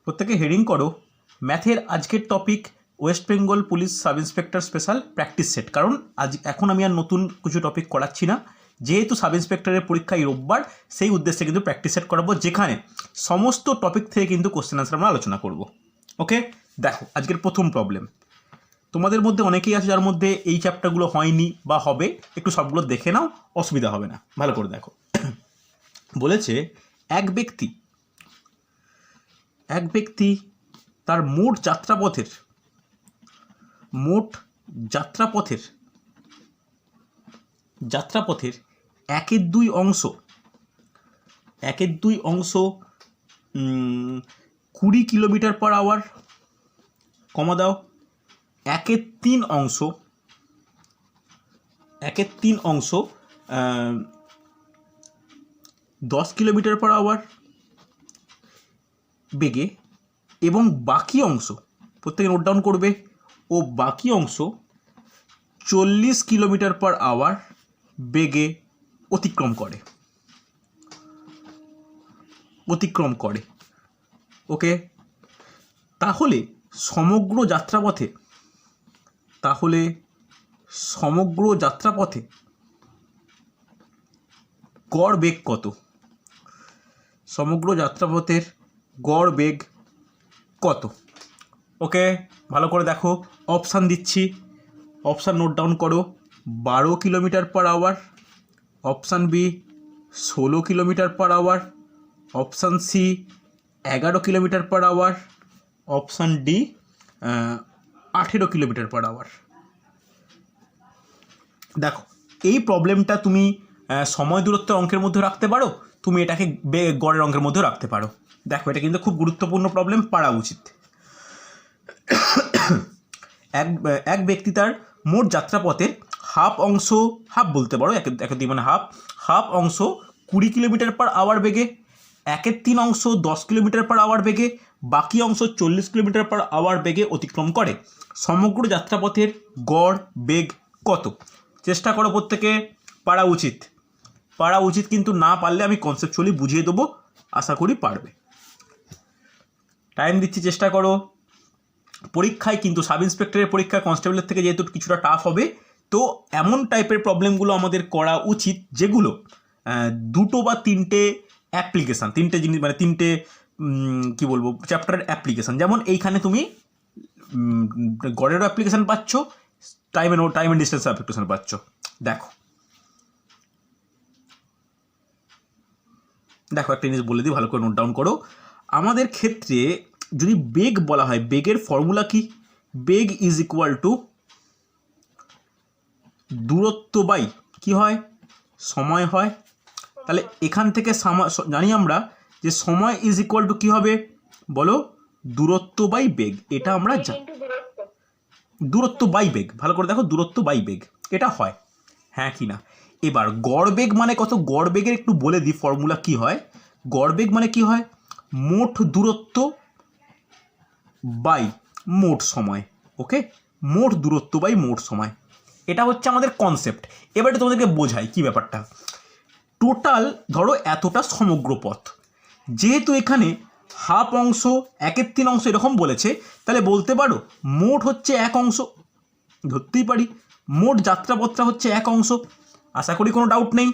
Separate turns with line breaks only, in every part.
প্রত্যেকে হেডিং করো ম্যাথের আজকের topic West Bengal police sub inspector special practice set. কারণ এখন আমি আর নতুন কিছু টপিক করাচ্ছি না, যেহেতু সাব ইন্সপেক্টরের পরীক্ষা এই রোববার, সেই উদ্দেশ্যে কিন্তু প্র্যাকটিস সেট করাবো, যেখানে সমস্ত টপিক থেকে কিন্তু কোশ্চেন আনসার আমরা আলোচনা করব। ওকে, দেখো আজকের প্রথম প্রবলেম। তোমাদের মধ্যে অনেকেই আছে যার মধ্যে এই চ্যাপ্টারগুলো হয়নি বা হবে, একটু সবগুলো দেখে নাও, অসুবিধা হবে না। ভালো করে দেখো, বলেছে এক ব্যক্তি তার মোট যাত্রাপথের একের দুই অংশ 20 কিলোমিটার পার আওয়ার, কমা দাও, একের তিন অংশ 10 কিলোমিটার পার আওয়ার বেগে, এবং বাকি অংশ, প্রত্যেকে নোট ডাউন করবে, ও বাকি অংশ 40 কিলোমিটার পার আওয়ার বেগে অতিক্রম করে। ওকে, তাহলে সমগ্র যাত্রাপথে গড় বেগ কত? সমগ্র যাত্রাপথের গড় বেগ কত? ওকে, ভালো করে দেখো, অপশান দিচ্ছি, অপশান নোট ডাউন করো। 12 kilometre per hour, option B 16 kilometre per hour, option C 11 kilometre per hour, option D 18 kilometre per hour. দেখো, এই প্রবলেমটা তুমি সময় দূরত্বের অঙ্কের মধ্যে রাখতে পারো, তুমি এটাকে গড়ের অঙ্কের মধ্যেও রাখতে পারো। দেখো, এটা কিন্তু খুব গুরুত্বপূর্ণ প্রবলেম, পারা উচিত। এক ব্যক্তি তার মোট যাত্রাপথের হাফ অংশ 20 কিলোমিটার পার আওয়ার বেগে, একের তিন অংশ 10 কিলোমিটার পার আওয়ার বেগে, বাকি অংশ 40 কিলোমিটার পার আওয়ার বেগে অতিক্রম করে। সমগ্র যাত্রাপথের গড় বেগ কত? চেষ্টা করো প্রত্যেকে, পারা উচিত, কিন্তু না পারলে আমি কনসেপচুয়ালি বুঝিয়ে দেবো, আশা করি পারবে। টাইম দিচ্ছি, চেষ্টা করো। পরীক্ষায় কিন্তু সাব ইন্সপেক্টরের পরীক্ষা কনস্টেবলের থেকে যেহেতু কিছুটা টাফ হবে, তো এমন টাইপের প্রবলেমগুলো আমাদের করা উচিত যেগুলো দুটো বা তিনটে জিনিস, মানে তিনটে কী বলবো, চ্যাপ্টারের অ্যাপ্লিকেশান। যেমন এইখানে তুমি গড়েরও অ্যাপ্লিকেশান পাচ্ছ, টাইম অ্যান্ড ডিস্টেন্স অ্যাপ্লিকেশান পাচ্ছ। দেখো একটা জিনিস বলে দিই, ভালো করে নোট ডাউন করো। আমাদের ক্ষেত্রে যদি বেগ বলা হয়, বেগের ফর্মুলা কি? বেগ ইজ ইকুয়াল টু দূরত্ব বাই কি হয়? সময় হয়। তাহলে এখান থেকে জানি আমরা যে সময় ইজ ইকুয়াল টু কী হবে বলো? দূরত্ব বাই বেগ। এটা আমরা দূরত্ব বাই বেগ, ভালো করে দেখো, দূরত্ব বাই বেগ এটা হয়, হ্যাঁ কি না? এবার গড় বেগ মানে কত? গড় বেগের একটু বলে দিই ফর্মুলা কি হয়। গড় বেগ মানে কি হয়? মোট দূরত্ব বাই মোট সময়। ওকে, মোট দূরত্ব বাই মোট সময়, এটা হচ্ছে আমাদের কনসেপ্ট। এবারে তোমাদেরকে বোঝাই কি ব্যাপারটা। টোটাল ধরো এতটা সমগ্র পথ, যেহেতু এখানে হাফ অংশ, একের তিন অংশ এরকম বলেছে, তাহলে বলতে পারো মোট হচ্ছে এক অংশ, ধরতেই পারি মোট যাত্রাপথটা হচ্ছে এক অংশ। আশা করি কোনো ডাউট নেই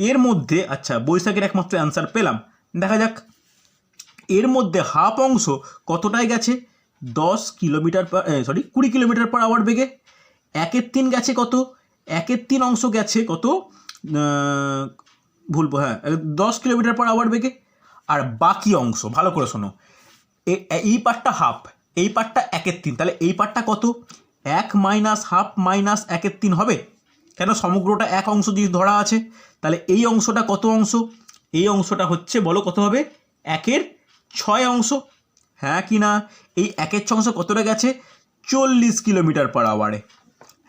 এর মধ্যে। আচ্ছা, বৈশাখের একমাত্র অ্যান্সার পেলাম, দেখা যাক। এর মধ্যে হাফ অংশ কতটায় গেছে? 20 কিলোমিটার পার আওয়ার বেগে। একের তিন গেছে কত? একের তিন অংশ গেছে কত? 10 কিলোমিটার পার আওয়ার বেগে। আর বাকি অংশ, ভালো করে শোনো, এই পার্টটা হাফ, এই পার্টটা একের তিন, তাহলে এই পার্টটা কত? 1 মাইনাস হাফ মাইনাস একের তিন হবে, কেন সমগ্রটা এক অংশ দিয়ে ধরা আছে। তাহলে এই অংশটা কত অংশ? এই অংশটা হচ্ছে, বলো কত হবে? 1/6 অংশ, হ্যাঁ কি না? এই 1/6 অংশ কতটা গেছে? 40 কিলোমিটার পার আওয়ারে,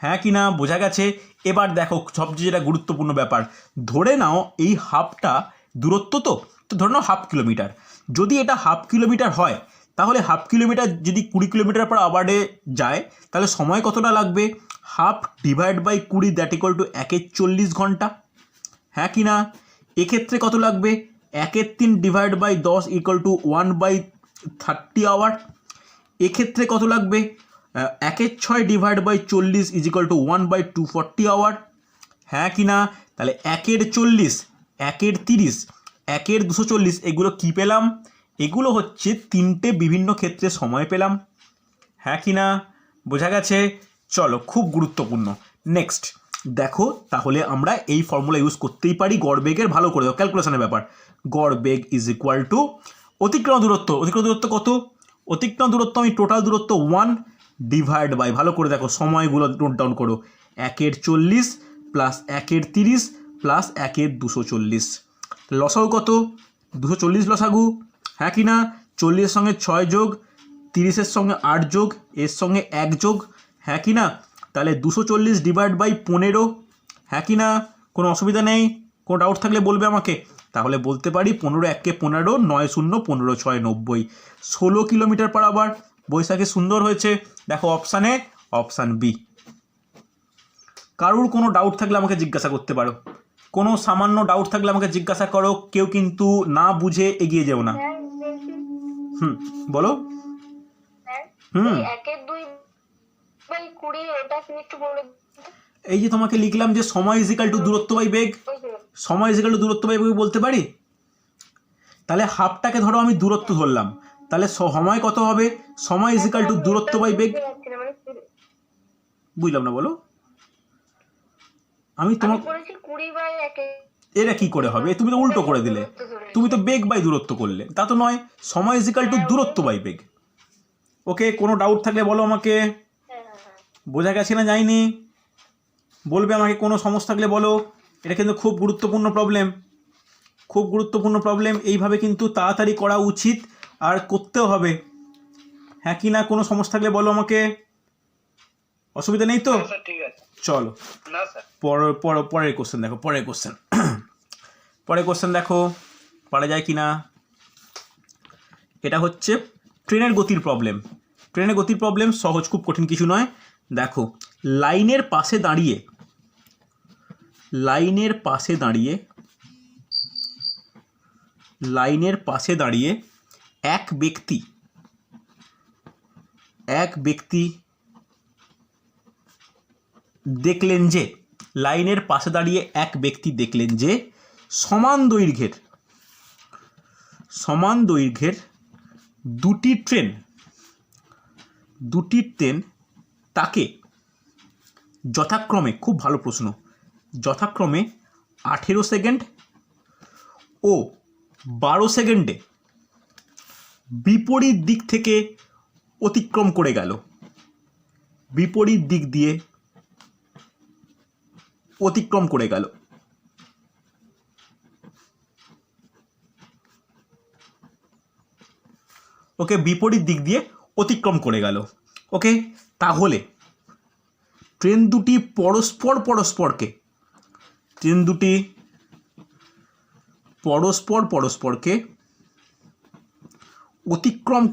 হ্যাঁ কি না? বোঝা গেছে? এবার দেখো সবচেয়ে যেটা গুরুত্বপূর্ণ ব্যাপার, ধরে নাও এই হাফটা দূরত্ব, তো ধরে নাও 1/2 কিলোমিটার। যদি এটা 1/2 কিলোমিটার হয়, তাহলে 1/2 কিলোমিটার যদি 20 কিলোমিটার পার আওয়ারে যায়, তাহলে সময় কতটা লাগবে? 1/2 divide by 20, that equal to 1/40 ঘন্টা, হ্যাঁ কি না? এক্ষেত্রে কত লাগবে? 1/3 divide by 10 equal to 1/3 30 hour. এক্ষেত্রে কত লাগবে? 1/6 divide by 40 is equal to 1/240 hour. হ্যাঁ কি না? তাহলে 1/40, 1/30, 1/240 এগুলো কি পেলাম? এগুলো হচ্ছে তিনটে বিভিন্ন ক্ষেত্রে সময় পেলাম। হ্যাঁ কি না? বোঝা গেছে? চলো, খুব গুরুত্বপূর্ণ। নেক্সট দেখো, তাহলে আমরা এই ফর্মুলা ইউজ করতেই পারি গড় বেগের। ভালো করে দাও, ক্যালকুলেশনের ব্যাপার। গড় বেগ ইজ ইকুয়াল টু অতিক্রম দূরত্ব। অতিক্রম দূরত্ব কত? অতিক্রম দূরত্ব আমি টোটাল দূরত্ব 1 ডিভাইড বাই, ভালো করে দেখো সময়গুলো নোট ডাউন করো, 1/40 প্লাস 1/30 প্লাস 1/240। লসাগু কত? 240 লসাগু। হ্যাঁ কি না? 40-এর সঙ্গে 6 যোগ, 30-এর সঙ্গে 8 যোগ, এর সঙ্গে 1 যোগ। হ্যাঁ কি না? তাহলে 240 ডিভাইড বাই 15। হ্যাঁ কি না? কোনো অসুবিধা নেই? কোনো ডাউট থাকলে বলবে আমাকে। তাহলে বলতে পারি 15 1 15, 9 0 15 6 90, 16 কিলোমিটার পার আওয়ার। বৈশাখী সুন্দর হয়েছে। দেখো অপশানে, অপশান বি। কারুর কোনো ডাউট থাকলে আমাকে জিজ্ঞাসা করতে পারো। কোনো সামান্য ডাউট থাকলে আমাকে জিজ্ঞাসা করো। কেউ কিন্তু না বুঝে এগিয়ে যেও না। বলো। এই যে তোমাকে লিখলাম যে সময় ইজিক্যাল টু দূরত্ব বাই বেগ, সময় ইজিক্যাল টু দূরত্ব বাই বেগ বলতে পারি। তাহলে হাফটাকে ধরো আমি দূরত্ব ধরলাম, তাহলে সময় কত হবে? সময় ইজিক্যাল টু দূরত্ব বাই বেগ। বুঝলাম না, বলো। আমি তোমার এটা কি করে হবে? তুমি তো উল্টো করে দিলে, তুমি তো বেগ বাই দূরত্ব করলে। তা তো নয়, সময় ইজিক্যাল টু দূরত্ব বাই বেগ। ওকে, কোনো ডাউট থাকলে বলো আমাকে। বোঝা গেছে না যায়নি? বলবে আমাকে, কোনো সমস্যা থাকলে বলো। এটা কিন্তু খুব গুরুত্বপূর্ণ প্রবলেম, খুব গুরুত্বপূর্ণ প্রবলেম। এইভাবে কিন্তু তাড়াতাড়ি করা উচিত, আর করতেও হবে। হ্যাঁ কি না? কোনো সমস্যা থাকলে বলো আমাকে। অসুবিধা নেই তো? ঠিক আছে, চলো পরের কোশ্চেন দেখো। পরের কোশ্চেন দেখো, পারা যায় কি না। এটা হচ্ছে ট্রেনের গতির প্রবলেম। ট্রেনের গতির প্রবলেম সহজ, খুব কঠিন কিছু নয়। দেখো, লাইনের পাশে দাঁড়িয়ে এক ব্যক্তি দেখলেন যে সমান দৈর্ঘ্যের দুটি ট্রেন তাকে যথাক্রমে, খুব ভালো প্রশ্ন, যথাক্রমে 18 সেকেন্ড ও 12 সেকেন্ডে বিপরীত দিক থেকে অতিক্রম করে গেল। বিপরীত দিক দিয়ে অতিক্রম করে গেল। ওকে, বিপরীত দিক দিয়ে অতিক্রম করে গেল। ওকে, তাহলে ট্রেন দুটি পরস্পরকে অতিক্রম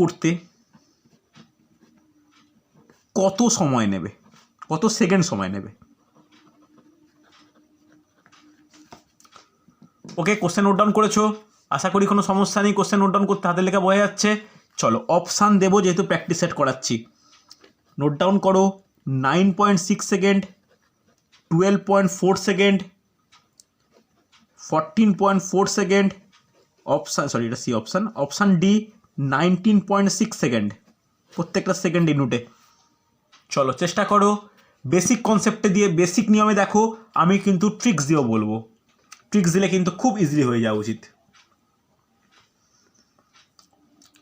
করতে কত সময় নেবে, কত সেকেন্ড সময় নেবে? ওকে, কোশ্চেন নোট ডাউন করেছো? আশা করি কোনো সমস্যা নেই কোশ্চেন নোট ডাউন করতে, হাতের লেখা বোঝা যাচ্ছে। চলো অপশান দেবো, যেহেতু প্র্যাকটিস সেট করাচ্ছি। নোট ডাউন করো, 9.6 সেকেন্ড, 12.4 সেকেন্ড, 14.4 সেকেন্ড। এটা C option. Option D 19.6 second. প্রত্যেকটা সেকেন্ড ইউনিটে। চলো চেষ্টা করো, বেসিক কনসেপ্টে দিয়ে, বেসিক নিয়মে দেখো। আমি কিন্তু ট্রিক্স দিয়েও বলবো, ট্রিক্স দিলে কিন্তু খুব ইজিলি হয়ে যাওয়া উচিত।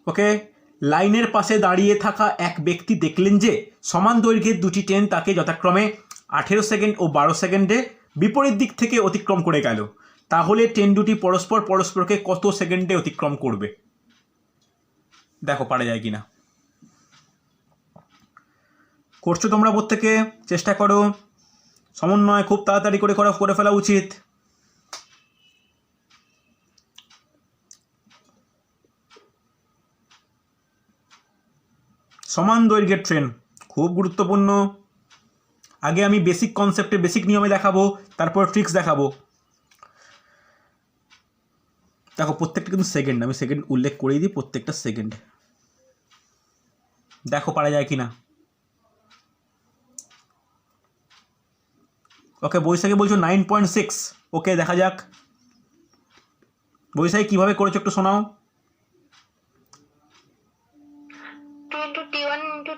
ওকে, লাইনের পাশে দাঁড়িয়ে থাকা এক ব্যক্তি দেখলেন যে সমান দৈর্ঘ্যের দুটি ট্রেন তাকে যথাক্রমে 18 সেকেন্ড ও 12 সেকেন্ডে বিপরীত দিক থেকে অতিক্রম করে গেল। তাহলে ট্রেন দুটি পরস্পরকে কত সেকেন্ডে অতিক্রম করবে? দেখো পারা যায় কিনা। করছো তোমরা প্রত্যেকে? চেষ্টা করো, সমন্বয় খুব তাড়াতাড়ি করে ফেলা উচিত। সমান দৈর্ঘ্যের ট্রেন খুব গুরুত্বপূর্ণ। আগে আমি বেসিক কনসেপ্টে, বেসিক নিয়মে দেখাবো, তারপর ট্রিক্স দেখাবো। দেখো প্রত্যেকটা কিন্তু সেকেন্ড, আমি সেকেন্ড উল্লেখ করেই দিই, প্রত্যেকটা সেকেন্ড। দেখো পারা যায় কি না। ওকে বৈশাখী বলছো 9.6। ওকে দেখা যাক বৈশাখী কীভাবে করেছো একটু শোনাও।
2 into T1 into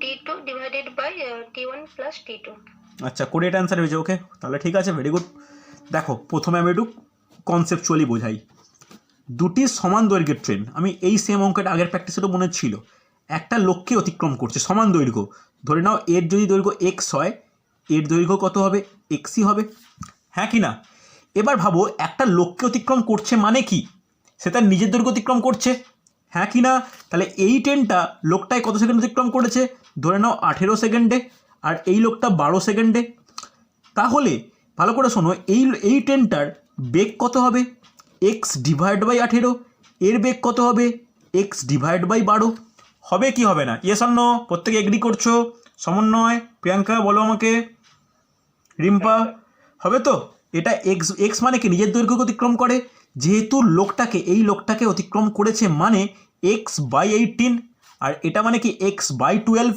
T2 divided by T1 plus T2.
আচ্ছা কোরিয়াট অ্যান্সার হয়েছে। ওকে তাহলে ঠিক আছে, ভেরি গুড। দেখো প্রথমে আমি একটু কনসেপচুয়ালি বোঝাই। দুটি সমান দৈর্ঘ্যের ট্রেন, আমি এই সেম অঙ্কটা আগের প্র্যাকটিসেরও মনে ছিল, একটা লক্ষ্যে অতিক্রম করছে সমান দৈর্ঘ্য। ধরে নাও এর যদি দৈর্ঘ্য এক্স হয়, এর দৈর্ঘ্য কত হবে? এক্সই হবে, হ্যাঁ কি না? এবার ভাবো একটা লক্ষ্যে অতিক্রম করছে মানে কি, সে তার নিজের দৈর্ঘ্য অতিক্রম করছে, হ্যাঁ কি না? তাহলে এই ট্রেনটা লোকটায় কত সেকেন্ড অতিক্রম করেছে? ধরে নাও 18 সেকেন্ডে, আর এই লোকটা 12 সেকেন্ডে। তাহলে ভালো করে শোনো, এই ট্রেনটার বেগ কত হবে? X divide by 18। এর বেগ কত হবে? X divide by 12। হবে কি হবে না? Yes or no? প্রত্যেকে এগ্রি করছো? সমন্বয় প্রিয়াঙ্কা বলো আমাকে, রিম্পা হবে তো? এটা এক্স, এক্স মানে কি নিজের দৈর্ঘ্য অতিক্রম করে, যেহেতু এই লোকটাকে অতিক্রম করেছে মানে এক্স বাই 18, আর এটা মানে কি এক্স বাই 12।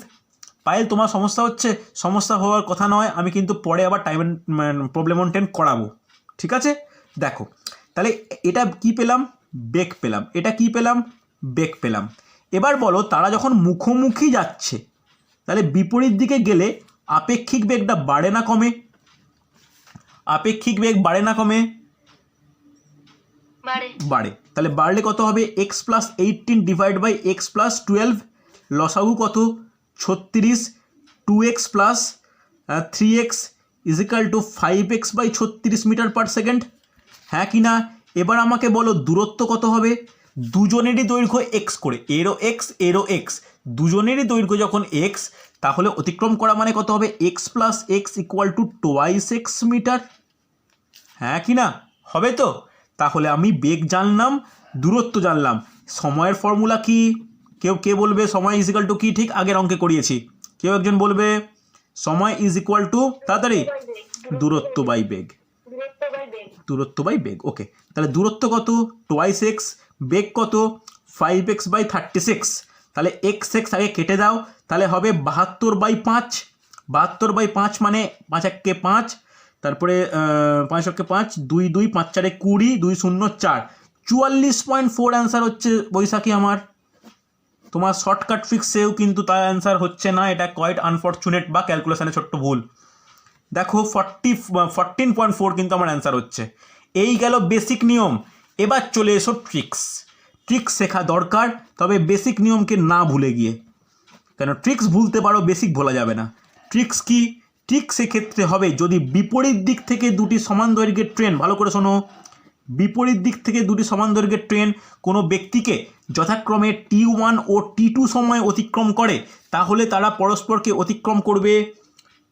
পায়েল তোমার সমস্যা হচ্ছে? সমস্যা হওয়ার কথা নয়, আমি কিন্তু পরে আবার টাইম প্রবলেম অন 10 করাবো, ঠিক আছে? দেখো তাহলে এটা কি পেলাম? বেগ পেলাম। এটা কি পেলাম? বেগ পেলাম। এবার বলো তারা যখন মুখোমুখি যাচ্ছে তাহলে বিপরীত দিকে গেলে আপেক্ষিক বেগটা বাড়ে না কমে? আপেক্ষিক বেগ বাড়ে না কমে? বাড়ে। তাহলে বাড়লে কত হবে? এক্স প্লাস 18 ডিভাইড বাই এক্স প্লাস 12। লসাগু কত? 36। 2x plus 3x is equal to 5x by 36 metre per second, হ্যাঁ কি না? এবার আমাকে বলো দূরত্ব কত হবে? দুজনেরই দৈর্ঘ্য এক্স করে, এরও এক্স এরও এক্স, দুজনেরই দৈর্ঘ্য যখন এক্স, তাহলে অতিক্রম করা মানে কত হবে? X plus X equal to twice X metre, হ্যাঁ কি না? হবে তো? তাহলে আমি বেগ জানলাম, দূরত্ব জানলাম। সময়ের ফর্মুলা কি? কে বলবে সময় ইজ ইকুয়াল টু কি? ঠিক আগের অঙ্কে করিয়েছি, কেউ একজন বলবে সময় ইজ ইকুয়াল টু, তাড়াতাড়ি, দূরত্ব বাই বেগ। দূরত্ব বাই বেগ, ওকে। তাহলে দূরত্ব কত? Twice x. বেগ কত? 5x by 36। তাহলে এক্স এক্স আগে কেটে দাও, তাহলে হবে 72/5। 72/5 মানে 5 1 5, তারপরে 5 1 5, 2 2 5 4 20, 2 0 4, 44.4 অ্যান্সার হচ্ছে বৈশাখী আমার। তোমার শর্টকাট ফিক্সেও কিন্তু তার অ্যান্সার হচ্ছে না, এটা কোয়াইট আনফর্চুনেট বা ক্যালকুলেশনে ছোট্ট ভুল। দেখো 14.4 কিন্তু আমার অ্যান্সার হচ্ছে। এই গেল বেসিক নিয়ম। এবার চলে এসো ট্রিক্স। ট্রিক্স শেখা দরকার, তবে বেসিক নিয়মকে না ভুলে গিয়ে, কেন ট্রিক্স ভুলতে পারো, বেসিক ভোলা যাবে না। ট্রিক্স কি? ট্রিক্স সেক্ষেত্রে হবে যদি বিপরীত দিক থেকে দুটি সমান দৈর্ঘ্যের ট্রেন, ভালো করে শোনো, বিপরীত দিক থেকে দুটি সমান দৈর্ঘ্যের ট্রেন কোনো ব্যক্তিকে যথাক্রমে T1 ও T2 সময় অতিক্রম করে, তাহলে তারা পরস্পরকে অতিক্রম করবে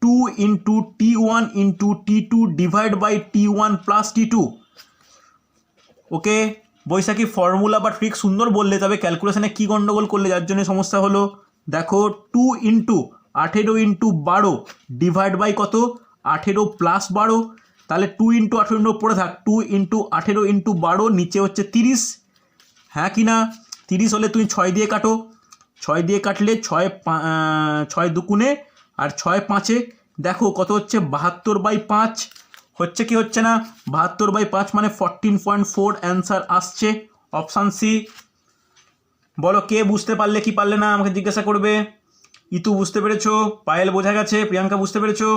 2 into T1 into T2 divide by T1 plus T2। Okay Baishakhi, formula বা ট্রিক সুন্দর বললে, তবে ক্যালকুলেশনে কী গণ্ডগোল করলে যার জন্য সমস্যা হলো? দেখো 2 ইন্টু 18 ইন্টু 12 ডিভাইড বাই কত? 18 প্লাস 12। তাহলে 2 ইন্টু 18 পড়ে থাক, 2 ইন্টু 18 ইন্টু 12 নিচে হচ্ছে 30, হ্যাঁ কি না? 30 হলে তুমি 6 দিয়ে কাটো, 6 দিয়ে কাটলে 6 দুগুণে আর 6 5-এ, দেখো কত হচ্ছে? 72/5 হচ্ছে কি হচ্ছে না? 72/5 মানে 14.4 অ্যান্সার আসছে, অপশান সি। বলো কে বুঝতে পারলে কি পারলে না আমাকে জিজ্ঞাসা করবে। ইতু বুঝতে পেরেছো? পায়েল বোঝা গেছে? প্রিয়াঙ্কা বুঝতে পেরেছো?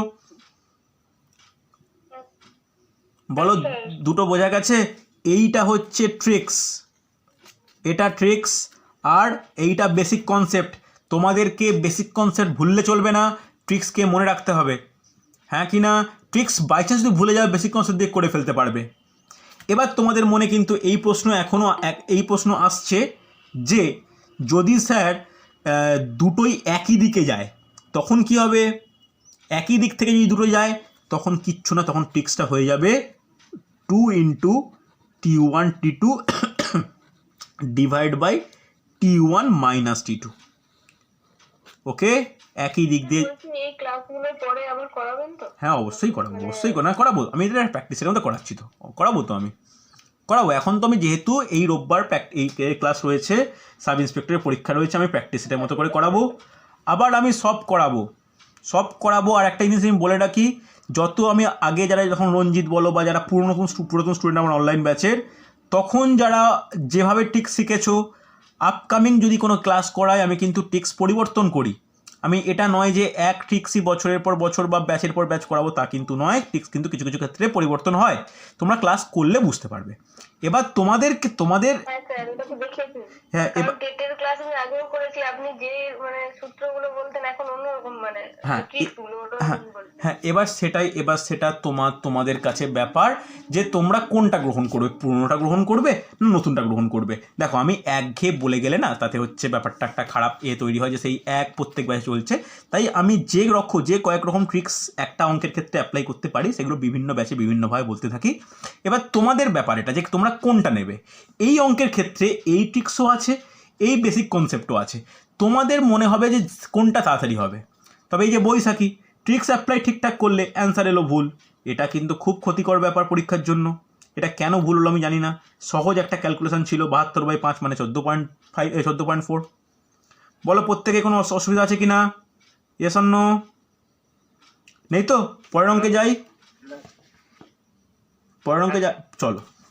বলো দুটো বোঝা গেছে? এইটা হচ্ছে ট্রিক্স, এটা ট্রিক্স, আর এইটা বেসিক কনসেপ্ট। তোমাদেরকে বেসিক কনসেপ্ট ভুললে চলবে না, ট্রিক্সকে মনে রাখতে হবে, হ্যাঁ কি না? ট্রিক্স বাই চান্স যদি ভুলে যাবে, বেসিক কনসেপ্ট দিয়ে করে ফেলতে পারবে। এবার তোমাদের মনে কিন্তু এই প্রশ্ন আসছে যে যদি স্যার দুটোই একই দিকে যায় তখন কি হবে? একই দিক থেকে যদি দুটো যায় তখন কিচ্ছু না, তখন ট্রিক্সটা হয়ে যাবে 2 into T1 T2 divide by T1 minus T2। Okay, একই দিক দিয়ে।
এই ক্লাসগুলো পরে আবার করাবেন তো?
হ্যাঁ অবশ্যই করাবো, অবশ্যই না করাবো, আমি এটা প্র্যাকটিসের মধ্যে করাচ্ছি, তো করাবো তো আমি করাবো। এখন তো আমি যেহেতু এই রোববার এই ক্লাস রয়েছে, সাব ইন্সপেক্টরের পরীক্ষা রয়েছে, আমি প্র্যাকটিস সেটার মতো করে করাবো। আবার আমি সব করাবো। আর একটা জিনিস আমি বলে রাখি, যত আমি আগে যারা যখন রঞ্জিত বলো বা যারা পুরাতন স্টুডেন্ট আমার অনলাইন ব্যাচের, তখন যারা যেভাবে ট্রিক্স শিখেছো, আপকামিং যদি কোনো ক্লাস করায় আমি কিন্তু ট্রিক্স পরিবর্তন করি। আমি এটা নয় যে এক ট্রিক্সই বছরের পর বছর বা ব্যাচের পর ব্যাচ করাবো, তা কিন্তু নয়। ট্রিক্স কিন্তু কিছু কিছু ক্ষেত্রে পরিবর্তন হয়, তোমরা ক্লাস করলে বুঝতে পারবে। এবার তোমাদের
হ্যাঁ স্যার, এটা তো দেখেছি।
হ্যাঁ
কারণ টেটের ক্লাস আমি আগেও করেছি, আপনি যে মানে সূত্রগুলো বলতেন এখন অন্যরকম, মানে
হ্যাঁ
ট্রিক্সগুলো
হ্যাঁ
বলতেন।
হ্যাঁ এবার সেটা তোমাদের কাছে ব্যাপার যে তোমরা কোনটা গ্রহণ করবে, পুরোনোটা গ্রহণ করবে না নতুনটা গ্রহণ করবে। দেখো আমি একঘেয়ে বলে গেলে না, তাতে হচ্ছে ব্যাপারটা একটা খারাপ তৈরি হয় যে সেই এক প্রত্যেক ব্যাচে চলছে। তাই আমি যে কয়েক রকম ট্রিক্স একটা অঙ্কের ক্ষেত্রে অ্যাপ্লাই করতে পারি, সেগুলো বিভিন্ন ব্যাচে বিভিন্নভাবে বলতে থাকি। এবার তোমাদের ব্যাপার এটা যে তোমরা কোনটা নেবে। এই অঙ্কের ক্ষেত্রে এই ট্রিক্সও আছে, এই বেসিক কনসেপ্টও আছে। তোমাদের মনে হবে যে কোনটা তাড়াতাড়ি হবে। তবে এই যে বৈশাখী, ট্রিক্স অ্যাপ্লাই ঠিকঠাক করলে অ্যান্সার এলো ভুল, এটা কিন্তু খুব ক্ষতিকর ব্যাপার পরীক্ষার জন্য। এটা কেন ভুল হলো আমি জানি না। সহজ একটা ক্যালকুলেশন ছিল, 72/5 মানে 14.4। বলো প্রত্যেকে কোনো অসুবিধা আছে কি না? Yes or no? নেই তো? পরের অঙ্কে যাই।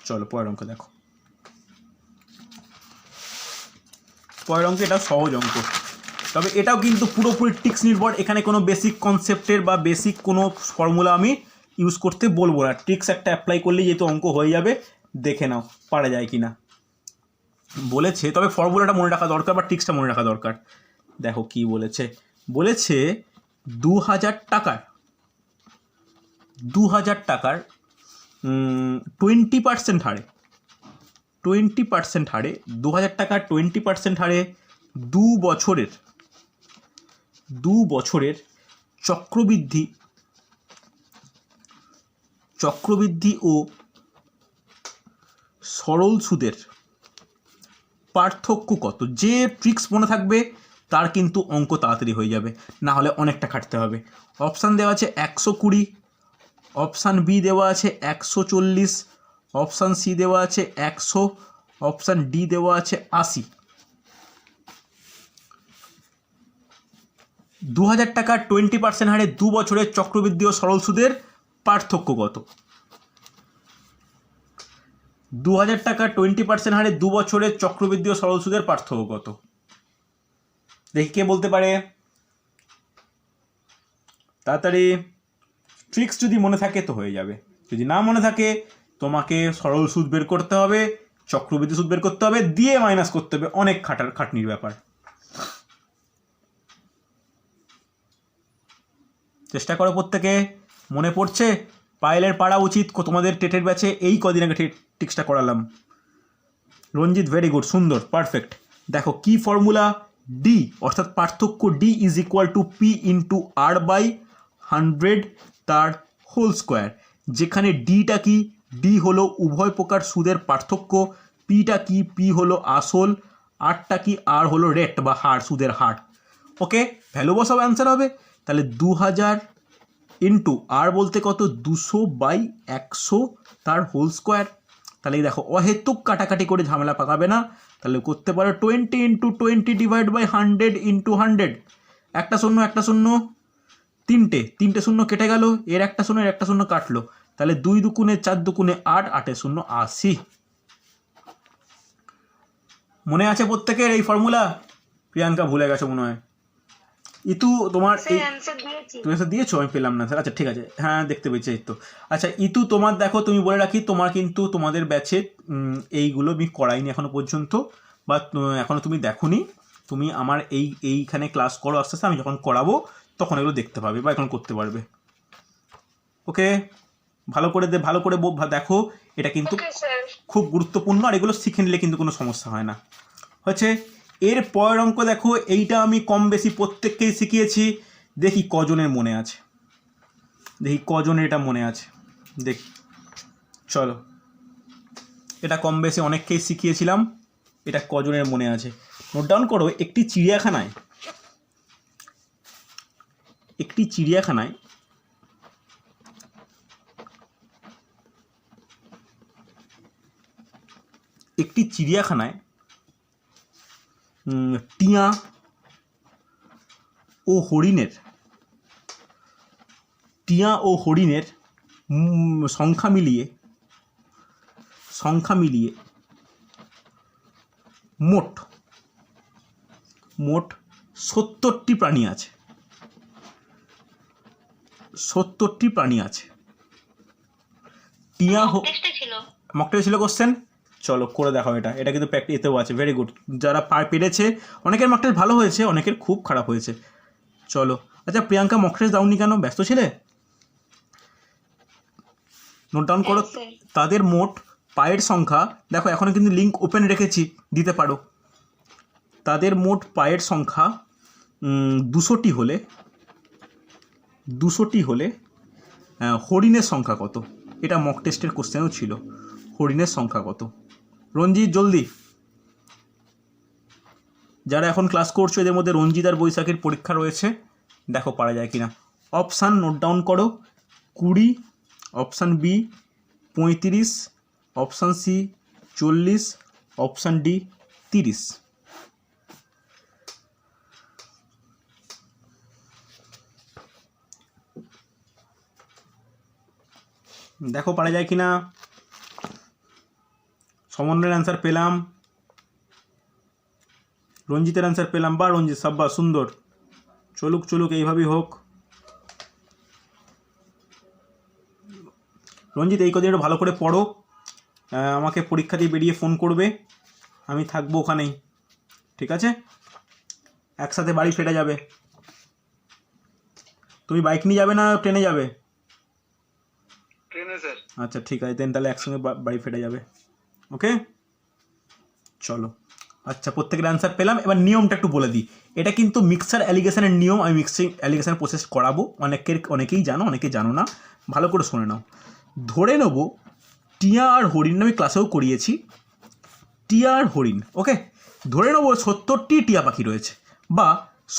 চলো পরের অঙ্ক দেখো। পরের অঙ্ক এটা সহজ অঙ্ক, তবে এটাও কিন্তু পুরোপুরি ট্রিক্স নির্ভর। এখানে কোনো বেসিক কনসেপ্টের বা বেসিক কোনো ফর্মুলা আমি ইউজ করতে বলবো না। ট্রিক্স একটা অ্যাপ্লাই করলেই যেহেতু অঙ্ক হয়ে যাবে, দেখে নাও পারা যায় কি না বলেছে। তবে ফর্মুলাটা মনে রাখা দরকার বা ট্রিক্সটা মনে রাখা দরকার। দেখো কি বলেছে, 2000 টাকার 20% হারে 2000 টাকার 20% হারে 2 বছরের চক্রবৃদ্ধি ও সরল সুদের পার্থক্য কত। যে ট্রিক্স মনে থাকবে তার কিন্তু অঙ্ক তাড়াতাড়ি হয়ে যাবে, না হলে অনেকটা খাটতে হবে। অপশান দেওয়া আছে 120, অপশান বি দেওয়া আছে 140, অপশান সি দেওয়া আছে 100, অপশান ডি দেওয়া আছে 80। 2000 টাকার 20% হারে 2 বছরের চক্রবৃদ্ধি ও সরল সুদের পার্থক্য কত। 2000 টাকার 20% হারে 2 বছরের চক্রবৃদ্ধি ও সরল সুদের পার্থক্য কত? দেখি কে বলতে পারে তাড়াতাড়ি। ট্রিক্স যদি মনে থাকে তো হয়ে যাবে, যদি না মনে থাকে তোমাকে সরল সুদ বের করতে হবে, চক্রবৃদ্ধি সুদ বের করতে হবে, দিয়ে মাইনাস করতে হবে, অনেক খাটনির ব্যাপার। চেষ্টা করো প্রত্যেকে। মনে পড়ছে? পায়েলের পাড়া উচিত তোমাদের টেটের ব্যাচে এই কদিন আগে ট্রিক্সটা করালাম। রঞ্জিত ভেরি গুড, সুন্দর, পারফেক্ট। দেখো কি ফর্মুলা, ডি অর্থাৎ পার্থক্য D is equal to P into R by 100 তার হোল স্কোয়ার। যেখানে ডিটা কি, ডি হলো উভয় প্রকার সুদের পার্থক্য, পিটা কি, পি হলো আসল, আরটা কি, আর হলো রেট বা হার, সুদের হার। ওকে, ভ্যালু বসাও, অ্যান্সার হবে। তাহলে 2000 ইন্টু আর বলতে কত, 200/100 তার হোল স্কোয়ার। তাহলে দেখো অহেতুক কাটাকাটি করে ঝামেলা পাকাবে না। তাহলে করতে পারো 20 ইন্টু 20 ডিভাইড বাই 100 ইন্টু 100। একটা শূন্য তিনটে শূন্য কেটে গেল, এর একটা শূন্য কাটলো। তাহলে 2 দুগুণে 4 দুগুণে 8, 8 শূন্য 80। মনে আছে প্রত্যেকের এই ফর্মুলা? প্রিয়াঙ্কা ভুলে গেছো মনে হয়। ইতু তোমার এই তুমি তো দিয়েছো, আমি পেলাম না স্যার। আচ্ছা ঠিক আছে, হ্যাঁ দেখতে পেয়েছি এই তো। আচ্ছা ইতু তোমার দেখো, তুমি বলে রাখি তোমার কিন্তু তোমাদের ব্যাচে এইগুলো আমি করাইনি এখনো পর্যন্ত, বা এখনো তুমি দেখোনি। তুমি আমার এইখানে ক্লাস করো, আস্তে আস্তে আমি যখন করাবো তখন এগুলো দেখতে পাবে বা এখন করতে পারবে। ওকে, ভালো করে দেখো, এটা কিন্তু খুব গুরুত্বপূর্ণ, আর এগুলো শিখে নিলে কিন্তু কোনো সমস্যা হয় না। হচ্ছে এর পরের অঙ্ক দেখো, এইটা আমি কম বেশি প্রত্যেককেই শিখিয়েছি। দেখি কজনের মনে আছে, এটা মনে আছে। চলো, এটা কম বেশি অনেককেই শিখিয়েছিলাম, এটা কজনের মনে আছে নোট ডাউন করো। একটি চিড়িয়াখানায় একটি চিড়িয়াখানায় টিয়া ও হরিণের সংখ্যা মিলিয়ে মোট 70টি প্রাণী আছে। 70টি প্রাণী আছে। টিয়া মক টেস্টে ছিল কোশ্চেন। চলো করে দেখাও, এটা কিন্তু প্র্যাকটিস এতেও আছে। ভেরি গুড, যারা পেরেছে, অনেকের মক টেস্ট ভালো হয়েছে, অনেকের খুব খারাপ হয়েছে। চলো, আচ্ছা প্রিয়াঙ্কা মক টেস্ট দাওনি কেন, ব্যস্ত ছিলে? নোট ডাউন করো তাদের মোট পায়ের সংখ্যা। দেখো এখনও কিন্তু লিঙ্ক ওপেন রেখেছি, দিতে পারো। তাদের মোট পায়ের সংখ্যা 200টি হলে হরিণের সংখ্যা কত? এটা মক টেস্টের কোশ্চেনও ছিল, হরিণের সংখ্যা কত? রঞ্জিত জলদি, যারা এখন ক্লাস করছো এদের মধ্যে রঞ্জিত আর বৈশাখের পরীক্ষা রয়েছে, দেখো পারা যায় কিনা। অপশান নোট ডাউন করো। 20, option B 35, option C 40, option D 30। দেখো পারা যায় কিনা। সমন্বয়ের অ্যান্সার পেলাম, রঞ্জিতের অ্যান্সার পেলাম। বা রঞ্জিত সাব্বা, সুন্দর। চলুক এইভাবেই হোক। রঞ্জিত এই কদিন একটু ভালো করে পড়ো, আমাকে পরীক্ষা দিয়ে বেরিয়ে ফোন করবে, আমি থাকবো ওখানেই, ঠিক আছে? একসাথে বাড়ি ফেরা যাবে। তুমি বাইক নিয়ে যাবে না ট্রেনে যাবে?
ট্রেনে স্যার।
আচ্ছা ঠিক আছে, দেন তাহলে একসঙ্গে বাড়ি ফেরা যাবে। ওকে চলো। আচ্ছা প্রত্যেকের অ্যান্সার পেলাম। এবার নিয়মটা একটু বলে দিই। এটা কিন্তু মিক্সার অ্যালিগেশনের নিয়ম। আমি মিক্সিং অ্যালিগেশন প্রসেস করাবো, অনেকেই জানো, অনেকে জানো না, ভালো করে শুনে নাও। ধরে নেব টিয়া আর হরিণ, আমি ক্লাসেও করিয়েছি, টিয়া আর হরিণ। ওকে, ধরে নেব 70টি টিয়া পাখি রয়েছে বা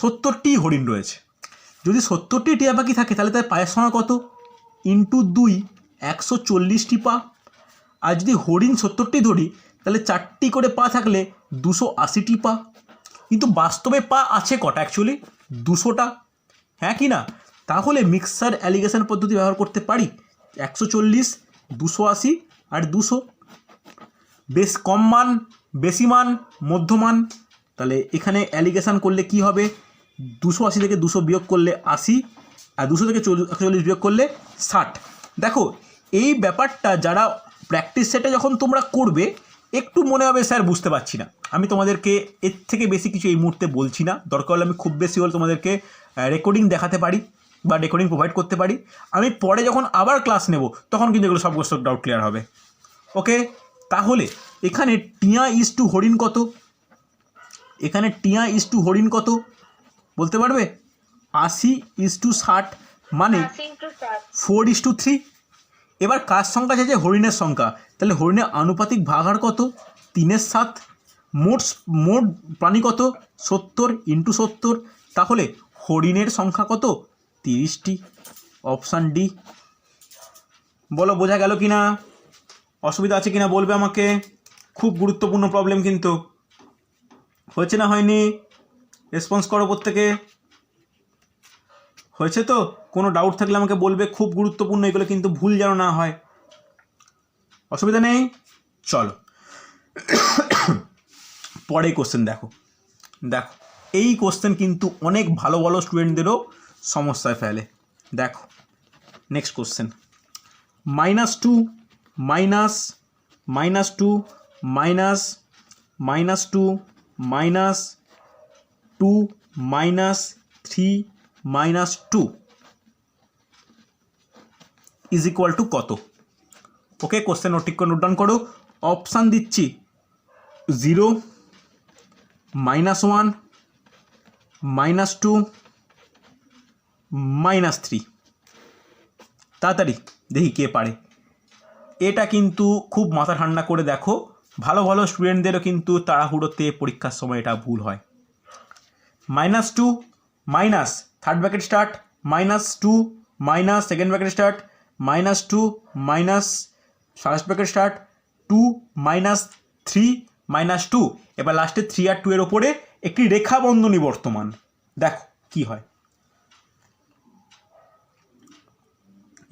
70টি হরিণ রয়েছে। যদি 70টি টিয়া পাখি থাকে তাহলে তার পায়ের সংখ্যা কত? ইন্টু 2, 140টি পা। আর যদি হরিণ 70টি ধরি তাহলে 4টি করে পা থাকলে 280টি পা। কিন্তু বাস্তবে পা আছে কটা? অ্যাকচুয়ালি 200টা, হ্যাঁ কি না? তাহলে মিক্সার অ্যালিগেশন পদ্ধতি ব্যবহার করতে পারি। 140, 280 আর 200। বেশ কম মান, বেশি মান, মধ্যমান। তাহলে এখানে অ্যালিগেশন করলে কি হবে? 280 থেকে 200 বিয়োগ করলে 80, আর 200 থেকে 140 বিয়োগ করলে 60। দেখো এই ব্যাপারটা যারা প্র্যাকটিস সেটে যখন তোমরা করবে একটু মনে হবে স্যার বুঝতে পারছি না। আমি তোমাদেরকে এর থেকে বেশি কিছু এই মুহূর্তে বলছি না। দরকার হলে আমি খুব বেশি হলে তোমাদেরকে রেকর্ডিং দেখাতে পারি বা রেকর্ডিং প্রোভাইড করতে পারি। আমি পরে যখন আবার ক্লাস নেব তখন কিন্তু এগুলো সব ডাউট ক্লিয়ার হবে। ওকে, তাহলে এখানে টিয়া ইজ টু হরিণ কত? এখানে টিয়া ইজ টু হরিণ কত বলতে পারবে? 80 ইজ টু 60, মানে 4:3। এবার কার সংখ্যা আছে? হরিণের সংখ্যা। তাহলে হরিণের আনুপাতিক ভাগ কত? 3/7। মোট প্রাণী কত? 70 ইন্টু 70। তাহলে হরিণের সংখ্যা কত? 30টি। Option D. বলো বোঝা গেল কি না? অসুবিধা আছে কি না বলবে আমাকে। খুব গুরুত্বপূর্ণ প্রবলেম কিন্তু। হয়েছে না হয়নি? রেসপন্স করো প্রত্যেকে। হয়েছে তো? কোনো ডাউট থাকলে আমাকে বলবে, খুব গুরুত্বপূর্ণ এগুলো কিন্তু, ভুল যেন না হয়। অসুবিধা নেই, চলো পরে কোশ্চেন দেখো। এই কোশ্চেন কিন্তু অনেক ভালো ভালো স্টুডেন্টদেরও সমস্যায় ফেলে। দেখো next question. -2 minus -2 minus -2 minus 2 minus 3 minus 2 is equal two কত? ওকে, কোশ্চেন নোট ডাউন করো। অপশান দিচ্ছি 0, -1, -2, -3। তাড়াতাড়ি দেখি কে পারে। এটা কিন্তু খুব মাথা ঠান্ডা করে দেখো, ভালো ভালো স্টুডেন্টদেরও কিন্তু তাড়াহুড়োতে পরীক্ষার সময় এটা ভুল হয়। -2 minus third bracket start, -2 minus second bracket start, -2 minus first bracket start, 2 minus 3 minus 2, এবার লাস্টে 3 আর 2 এর ওপরে একটি রেখা বন্ধনী বর্তমান। দেখো কি হয়,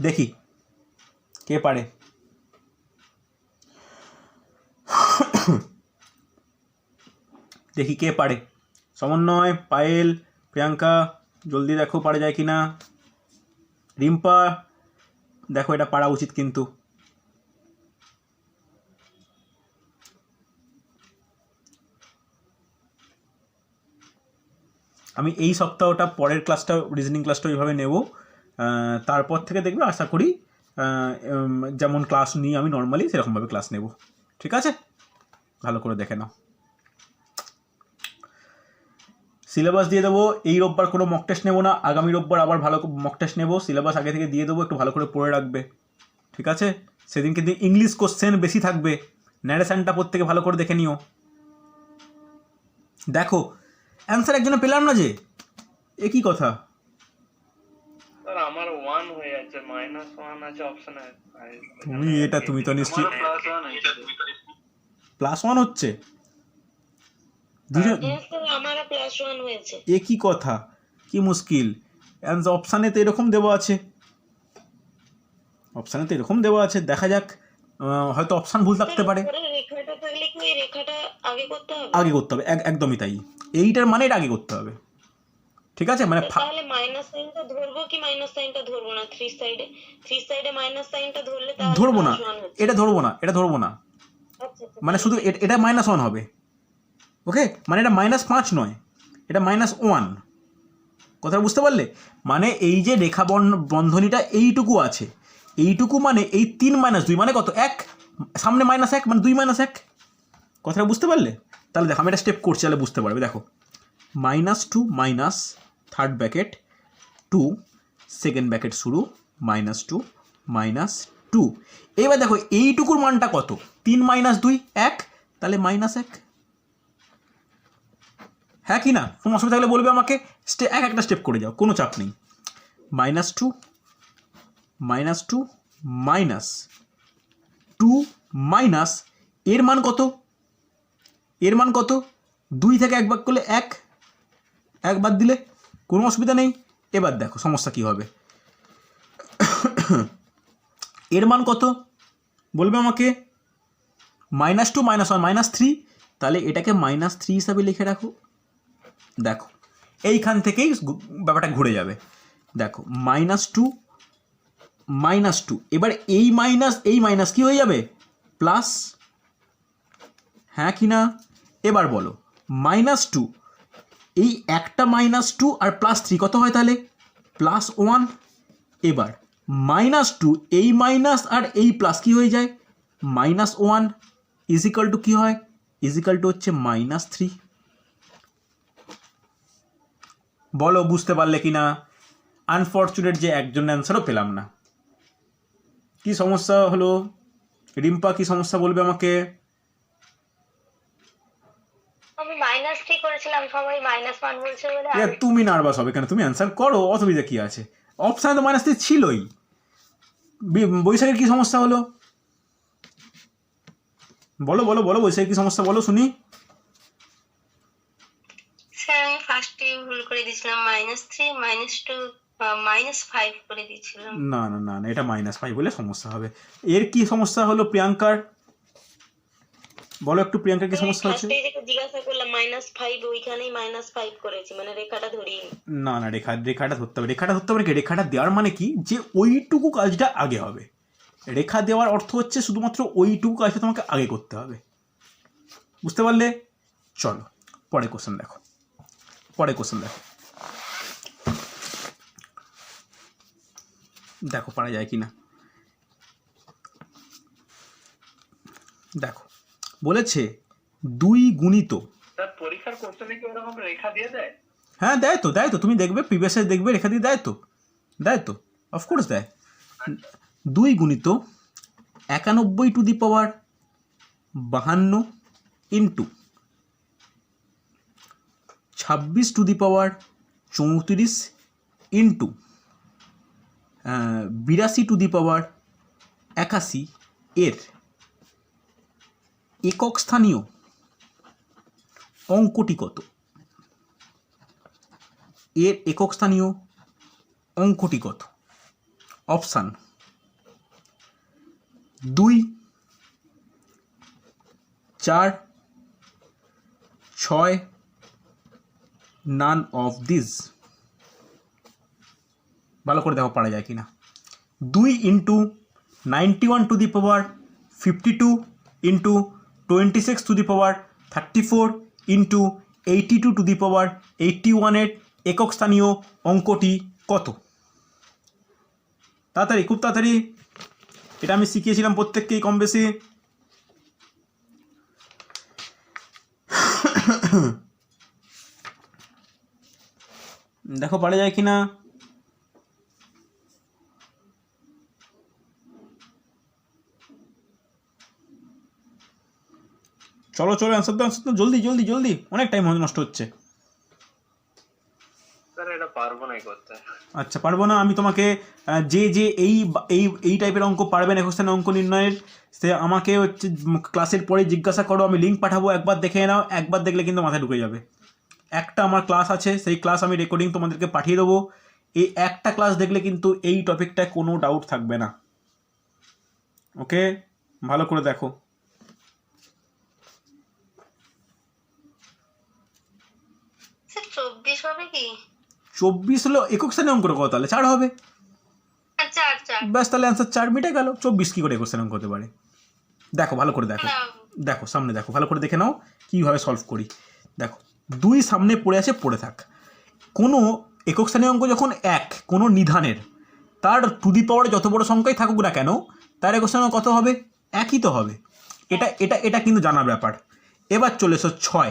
দেখি কে পারে। দেখি কে পারে। সমন্বয়, পায়েল, প্রিয়াঙ্কা, জলদি দেখো পারা যায় কি না। রিম্পা, দেখো এটা পারা উচিত কিন্তু। আমি এই সপ্তাহটা পরের ক্লাসটা রিজনিং ক্লাসটা ওইভাবে নেব, তারপর থেকে দেখবে আশা করি যেমন ক্লাস নিই আমি নর্মালি সেরকমভাবে ক্লাস নেব। ঠিক আছে, ভালো করে দেখে নাও। সিলেবাস দিয়ে দেবো, এই রোববার কোনো মক টেস্ট নেবো না, আগামী রোববার আবার ভালো মক টেস্ট নেবো। সিলেবাস আগে থেকে দিয়ে দেবো, একটু ভালো করে পড়ে রাখবে। ঠিক আছে, সেদিন কিন্তু ইংলিশ কোশ্চেন বেশি থাকবে, ন্যারেশনটা প্রত্যেকে ভালো করে দেখে নিও। দেখো অ্যান্সার একজনে পেলাম না যে, এ কি কথা?
স্যার আমার 1 হয়ে যাচ্ছে, -1 আছে অপশনে।
তুমি এটা তুমি তো নিশ্চয়ই +1 হচ্ছে। দুজন
আমারও +1 হয়েছে।
এ কি কথা, কি মুশকিল। অ্যান্সার অপশানে তো এরকম দেওয়া আছে, অপশানে তো এরকম দেওয়া আছে। দেখা যাক, হয়তো অপশান ভুল থাকতে পারে।
রেখাটা থাকলে কি ওই রেখাটা আগে করতে হবে?
আগে করতে হবে, একদমই তাই। এইটার মানে এটা আগে করতে হবে। ঠিক আছে, মানে
তাহলে মাইনাস সাইনটা ধরবো কি মাইনাস সাইনটা ধরবো না? 3 সাইডে মাইনাস সাইনটা ধরলে তাহলে
ধরবো না,
+1 হচ্ছে।
এটা ধরবো না, এটা ধরবো না।
আচ্ছা আচ্ছা,
মানে শুধু এটা -1 হবে। ওকে, মানে এটা -5 নয়, এটা -1। কথা বুঝতে পারলে? মানে এই যে রেখা বন্ধনীটা এইটুকু আছে, এইটুকু মানে এই 3 - 2 মানে কত? 1, সামনে -1 মানে 2 - 1। কথাটা বুঝতে পারলে? তাহলে দেখো আমি একটা স্টেপ করছি, তাহলে বুঝতে পারবে। দেখো -2 minus third bracket 2 second bracket শুরু -2 -2। এবার দেখো এইটুকুর মানটা কত? 3 - 2 1, তাহলে -1। হ্যাঁ কি না? কোনো অসুবিধা থাকলে বলবে আমাকে, একটা স্টেপ করে যাও, কোনো চাপ নেই। -2 -2 -2 মাইনাস এর মান কত? এর মান কত? 2 থেকে 1 ভাগ করলে 1, 1 বাদ দিলে কোনো অসুবিধা নেই। এবার দেখো সমস্যা কি হবে। এর মান কত বলবে আমাকে? -2 -1 -3, তাহলে এটাকে -3 হিসাবে লিখে রাখো। দেখো এইখান থেকেই ব্যাপারটা ঘুরে যাবে। দেখো -2 -2, এবার এই মাইনাস কি হয়ে যাবে? প্লাস। হ্যাঁ কি না? এবার বলো -2, এই একটা -2 আর +3 কত হয় তাহলে? +1। এবার -2, এই মাইনাস আর এই প্লাস কি হয়ে যায়? -1 ইজিক্যাল টু কী হয়? ইজিক্যাল টু হচ্ছে -3। বলো বুঝতে পারলে কি না? আনফর্চুনেট যে একজন অ্যান্সারও পেলাম না। কি সমস্যা হলো? রিম্পা কি সমস্যা বলবে আমাকে?
আমি -3 করেছিলাম, সবাই -1 বলছে বলে।
তুমি নার্ভাস হবে কেন? তুমি অ্যান্সার করো, অসুবিধা কি আছে? অপশানে তো -3 ছিলই। বৈশাখের কি সমস্যা হলো? বলো বলো বলো, বৈশাখের কি সমস্যা বলো শুনি।
স্যার আমি ফার্স্টে ভুল করে দিয়েছিলাম, -3 -2 -5 করে দিয়েছিলাম।
না না না না, এটা -5 বলে সমস্যা হবে। এর কি সমস্যা হলো প্রিয়াঙ্কার? বলো একটু, প্রিয়াঙ্কার কি সমস্যা হচ্ছে?
ফার্স্টে যেটা জিজ্ঞাসা করলাম -5, ওইখানেই -5 করেছি, মানে রেখাটা ধরিয়ে।
না না, রেখাটা ধরতে হবে। রেখাটা ধরতে হবে কি? রেখাটা দেওয়ার মানে কি? যে ওইটুকু কাজটা আগে হবে। রেখা দেওয়ার অর্থ হচ্ছে শুধুমাত্র ওইটুকু কাজটা তোমাকে আগে করতে হবে। বুঝতে পারলে? চলো পরে কোশ্চেন দেখো, পরে কোশ্চেন দেখো। দেখো পারা যায় কি না। দেখো বলেছে 2 গুণিত।
স্যার পরীক্ষার কোশ্চেনে কি এরকম রেখা দিয়ে দেয়?
হ্যাঁ দেয় তো, দেয় তো। তুমি দেখবে প্রিভিয়াসে দেখবে রেখা দিয়ে দেয় তো, দেয় তো, অফকোর্স দেয়। 2 গুণিত 91^52 ইন্টু 26^34 ইন্টু 82^81 এর একক স্থানীয় অঙ্কটি কত? এর একক স্থানীয় অঙ্কটি কত? Option 2, 4, 6, none of this. ভালো করে দেখো পারা যায় কিনা। 2 into 91 to the power 52 into 26 to the power 34 into 82 to the power 81 এর একক স্থানীয় অঙ্কটি কত? তাড়াতাড়ি, খুব তাড়াতাড়ি। এটা আমি শিখিয়েছিলাম প্রত্যেককেই কম বেশি। দেখো পারা যায় কিনা। চলো চলো অ্যান্সার দাও, জলদি জলদি জলদি, অনেক টাইম নষ্ট হচ্ছে।
স্যার এটা পারবো না করতে।
আচ্ছা পারবো না, আমি তোমাকে যে যে এই এই এই টাইপের অঙ্ক পারবেন একক স্থানীয় অঙ্ক নির্ণয়ের, সে আমাকে হচ্ছে ক্লাসের পরে জিজ্ঞাসা করো, আমি লিঙ্ক পাঠাবো, একবার দেখে নাও। একবার দেখলে কিন্তু মাথায় ঢুকে যাবে। একটা আমার ক্লাস আছে, সেই ক্লাস আমি রেকর্ডিং তোমাদেরকে পাঠিয়ে দেবো। এই একটা ক্লাস দেখলে কিন্তু এই টপিকটায় কোনো ডাউট থাকবে না। ওকে, ভালো করে দেখো।
স্যার 24 হবে কি?
24 হলো একক স্থানীয় অঙ্ক কত? তাহলে 4 হবে।
আচ্ছা আচ্ছা
ব্যাস, তাহলে অ্যান্সার 4 মিটে গেল। 24 কী করে একক স্থানীয় অঙ্ক হতে পারে? দেখো ভালো করে দেখো,
না,
দেখো সামনে দেখো, ভালো করে দেখে নাও কীভাবে সলভ করি। দেখো 2 সামনে পড়ে আছে, পড়ে থাক। কোনো একক স্থানীয় অঙ্ক যখন এক কোনো নিধানের, তার টু দি পাওয়ারে যত বড় সংখ্যাই থাকুক না কেন, তার একক স্থানীয় কত হবে? একই তো হবে। এটা এটা এটা কিন্তু জানার ব্যাপার। এবার চলে এসো 6।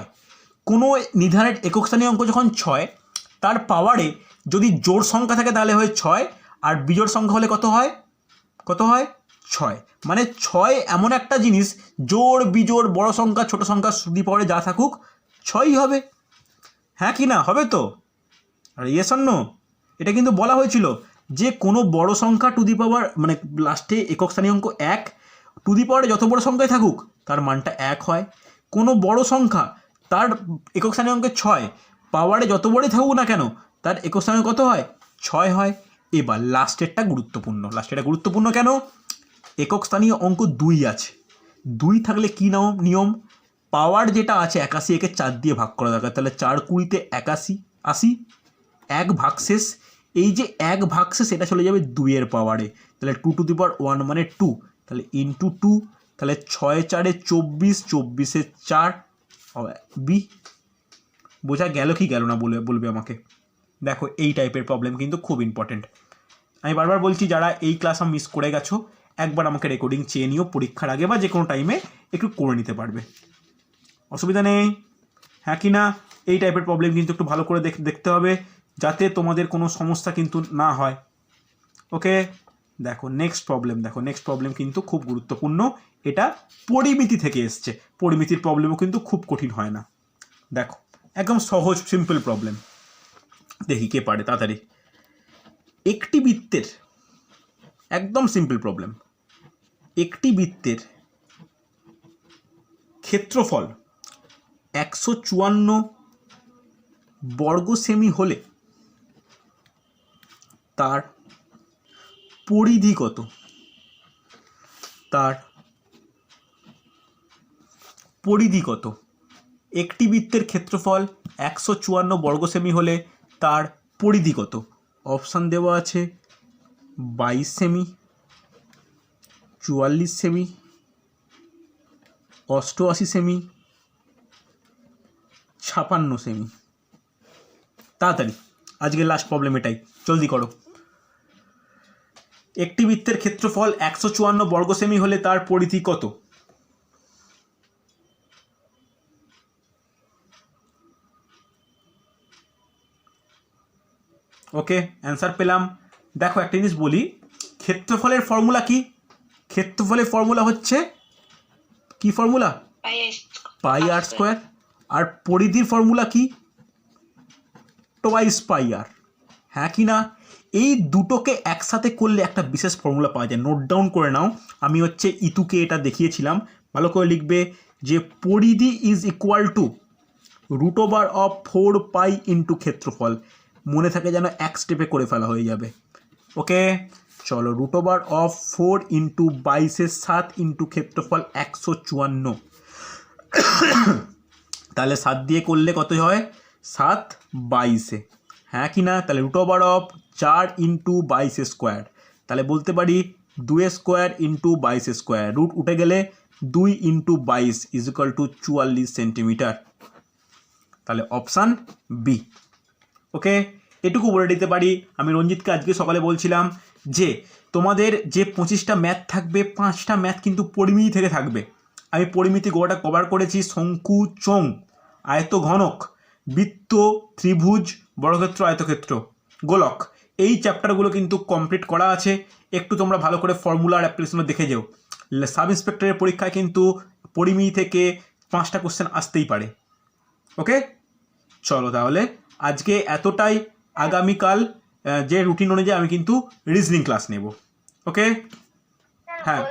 কোনো নিধানের একক স্থানীয় অঙ্ক যখন 6, তার পাওয়ারে যদি জোড় সংখ্যা থাকে তাহলে হয় 6, আর বিজোড় সংখ্যা হলে কত হয়? কত হয়? 6। মানে 6 এমন একটা জিনিস, জোড় বিজোড় বড় সংখ্যা ছোট সংখ্যা টু দি পাওয়ারে যা থাকুক 6ই হবে। হ্যাঁ কি না? হবে তো? আর ইয়েস অর নো? এটা কিন্তু বলা হয়েছিল যে কোনো বড় সংখ্যা টু দি পাওয়ার, মানে লাস্টে একক স্থানীয় অঙ্ক 1, টু দি পাওয়ারে যত বড় সংখ্যায় থাকুক তার মানটা 1 হয়। কোনো বড় সংখ্যা তার একক স্থানীয় অঙ্কে 6, পাওয়ারে যত বড়ই থাকুক না কেন তার একক স্থানীয় কত হয়? 6 হয়। এবার লাস্টেরটা গুরুত্বপূর্ণ। লাস্টেরটা গুরুত্বপূর্ণ কেন? একক স্থানীয় অঙ্ক 2 আছে। 2 থাকলে কী নিয়ম? পাওয়ার যেটা আছে 81, একে 4 দিয়ে ভাগ করা দরকার। তাহলে 4 20 81, 80, 1 ভাগশেষ। এই যে 1 ভাগশেষ এটা চলে যাবে 2 এর পাওয়ারে। তাহলে 2 টু দি পাওয়ার 1 মানে 2, তাহলে ইন্টু 2, তাহলে 6 4 24, 24 4 বি। বোঝা গেল কি গেল না বলবে আমাকে। দেখো এই টাইপের প্রবলেম কিন্তু খুব ইম্পর্টেন্ট। আমি বারবার বলছি, যারা এই ক্লাস মিস করে গেছো একবার আমাকে রেকর্ডিং চেয়ে নিও, পরীক্ষার আগে বা যে কোনো টাইমে একটু করে নিতে পারবে, অসুবিধা নেই। হ্যাঁ কি না? এই টাইপের প্রবলেম কিন্তু একটু ভালো করে দেখতে হবে, যাতে তোমাদের কোনো সমস্যা কিন্তু না হয়। ওকে, দেখো নেক্সট প্রবলেম। দেখো নেক্সট প্রবলেম কিন্তু খুব গুরুত্বপূর্ণ। এটা পরিমিতি থেকে এসছে। পরিমিতির প্রবলেমও কিন্তু খুব কঠিন হয় না। দেখো একদম সহজ সিম্পল প্রবলেম। দেখি কে পারে তাড়াতাড়ি। একটি বৃত্তের, একদম সিম্পল প্রবলেম, একটি বৃত্তের ক্ষেত্রফল 154 বর্গ সেমি হলে তার পরিধি কত? তার পরিধি কত? একটি বৃত্তের ক্ষেত্রফল 154 বর্গ সেমি হলে তার পরিধি কত? অপশান দেওয়া আছে 22 সেমি, 44 সেমি, 88 সেমি, 56 সেমি। তাড়াতাড়ি, আজকের লাস্ট প্রবলেম এটাই, জলদি করো। একটি বৃত্তের ক্ষেত্রফল 154 বর্গ সেমি হলে তার পরিধি কত? ওকে, অ্যান্সার পেলাম। দেখো একটা জিনিস বলি, ক্ষেত্রফলের ফর্মুলা কি? ক্ষেত্রফলের ফর্মুলা হচ্ছে কি? ফর্মুলা পাই আর স্কোয়ার। আর পরিধির ফর্মুলা কি? টোয়াইস পাই আর। হ্যাঁ কি না? এই দুটোকে একসাথে করলে একটা বিশেষ ফর্মুলা পাওয়া যায়, নোট ডাউন করে নাও। আমি হচ্ছে ইতুকে এটা দেখিয়েছিলাম, ভালো করে লিখবে যে পরিধি ইজ ইকুয়াল টু √4 ইন্টু ক্ষেত্রফল। মনে থাকে যেন এক স্টেপে করে ফেলা হয়ে যাবে। ওকে, চলো √4 ইন্টু 22/7 ইন্টু ক্ষেত্রফল 154। তাহলে 7 দিয়ে করলে কত হয়? 7 22। হ্যাঁ কি না? তাহলে √4 ইন্টু 22² তাহলে বলতে পারি 2² ইন্টু 22², রুট উঠে গেলে 2 into 22 is equal two 44 centimetre. তাহলে অপশান বি। ওকে, এটুকু বলে দিতে পারি। আমি রঞ্জিতকে আজকে সকালে বলছিলাম যে তোমাদের যে 25টা ম্যাথ থাকবে 5টা ম্যাথ কিন্তু পরিমিতি থেকে থাকবে। আমি পরিমিতি গোটা কভার করেছি, শঙ্কু, চোঙ, আয়ত ঘনক, বৃত্ত, ত্রিভুজ, বর্গক্ষেত্র, আয়তক্ষেত্র, গোলক, এই চ্যাপ্টারগুলো কিন্তু কমপ্লিট করা আছে। একটু তোমরা ভালো করে ফর্মুলার অ্যাপ্লিকেশনও দেখে যাও। সাব ইন্সপেক্টরের পরীক্ষায় কিন্তু পরিমিতি থেকে 5টা কোশ্চেন আসতেই পারে। ওকে, চলো তাহলে আজকে এতটাই। আগামীকাল যে রুটিন অনুযায়ী আমি কিন্তু রিজনিং ক্লাস নেব। ওকে, হ্যাঁ।